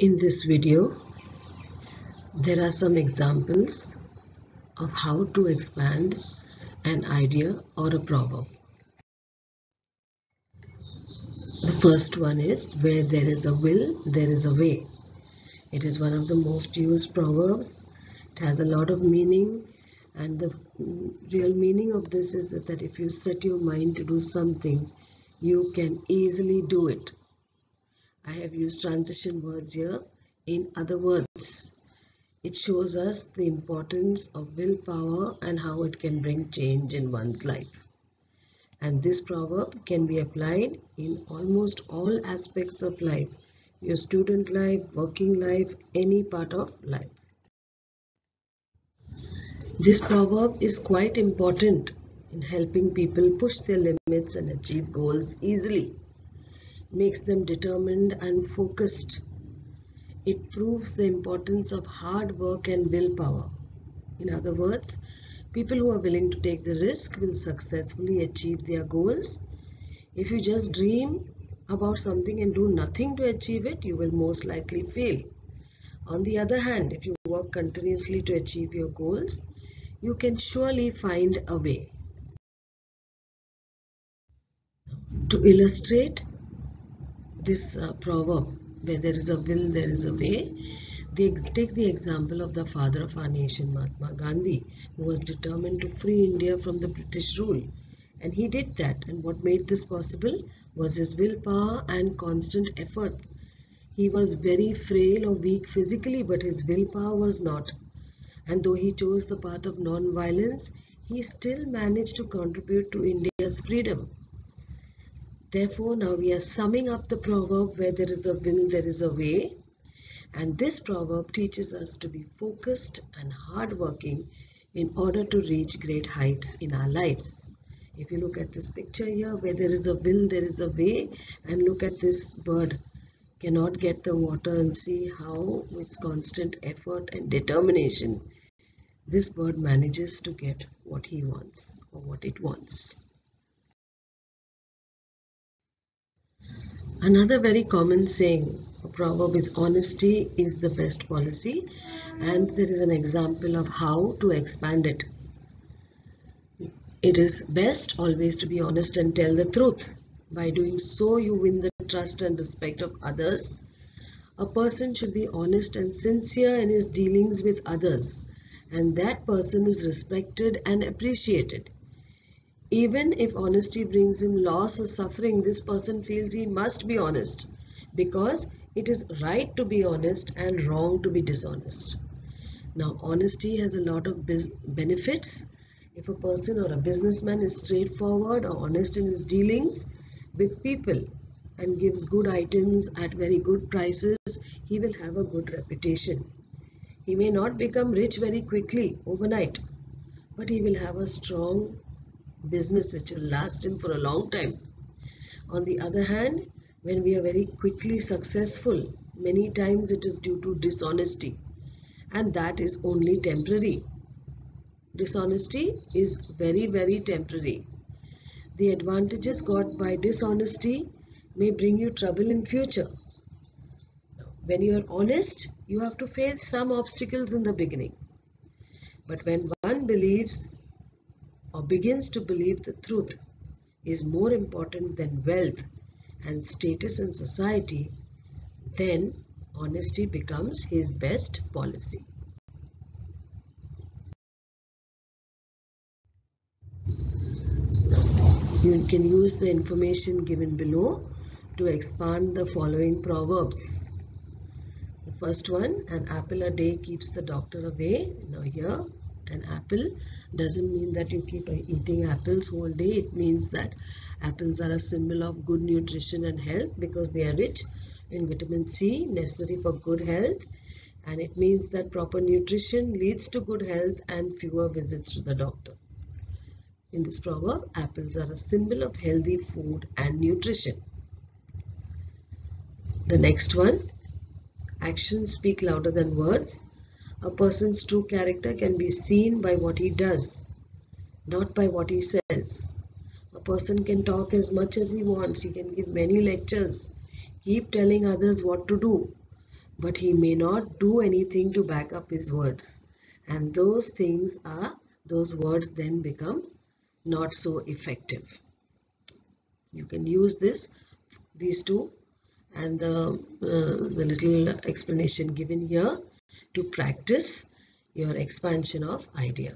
In this video, there are some examples of how to expand an idea or a proverb. The first one is, where there is a will, there is a way. It is one of the most used proverbs. It has a lot of meaning, and the real meaning of this is that if you set your mind to do something, you can easily do it. I have used transition words here. In other words, it shows us the importance of willpower and how it can bring change in one's life. And this proverb can be applied in almost all aspects of life, your student life, working life, any part of life. This proverb is quite important in helping people push their limits and achieve goals easily. It makes them determined and focused. It proves the importance of hard work and willpower. In other words, people who are willing to take the risk will successfully achieve their goals. If you just dream about something and do nothing to achieve it, you will most likely fail. On the other hand, if you work continuously to achieve your goals, you can surely find a way. To illustrate this proverb, where there is a will, there is a way, take the example of the father of our nation, Mahatma Gandhi, who was determined to free India from the British rule. And he did that. And what made this possible was his willpower and constant effort. He was very frail or weak physically, but his willpower was not. And though he chose the path of non-violence, he still managed to contribute to India's freedom. Therefore, now we are summing up the proverb, where there is a will, there is a way. And this proverb teaches us to be focused and hardworking in order to reach great heights in our lives. If you look at this picture here, where there is a will, there is a way, and look at this bird cannot get the water, and see how with constant effort and determination this bird manages to get what he wants or what it wants. Another very common saying, a proverb, is honesty is the best policy, and there is an example of how to expand it. It is best always to be honest and tell the truth. By doing so, you win the trust and respect of others. A person should be honest and sincere in his dealings with others, and that person is respected and appreciated. Even if honesty brings him loss or suffering, this person feels he must be honest, because it is right to be honest and wrong to be dishonest. Now, honesty has a lot of benefits. If a person or a businessman is straightforward or honest in his dealings with people and gives good items at very good prices, he will have a good reputation. He may not become rich very quickly overnight, but he will have a strong business which will last him for a long time. On the other hand, when we are very quickly successful, many times it is due to dishonesty, and that is only temporary. Dishonesty is very, very temporary. The advantages got by dishonesty may bring you trouble in future. When you are honest, you have to face some obstacles in the beginning. But when one believes or begins to believe the truth is more important than wealth and status in society, then honesty becomes his best policy. You can use the information given below to expand the following proverbs. The first one, an apple a day keeps the doctor away. Now here, an apple doesn't mean that you keep eating apples whole day. It means that apples are a symbol of good nutrition and health, because they are rich in vitamin C, necessary for good health. And it means that proper nutrition leads to good health and fewer visits to the doctor. In this proverb, apples are a symbol of healthy food and nutrition. The next one, actions speak louder than words. A person's true character can be seen by what he does, not by what he says. A person can talk as much as he wants. He can give many lectures, keep telling others what to do. but he may not do anything to back up his words. And those words then become not so effective. You can use these two and the little explanation given here to practice your expansion of idea.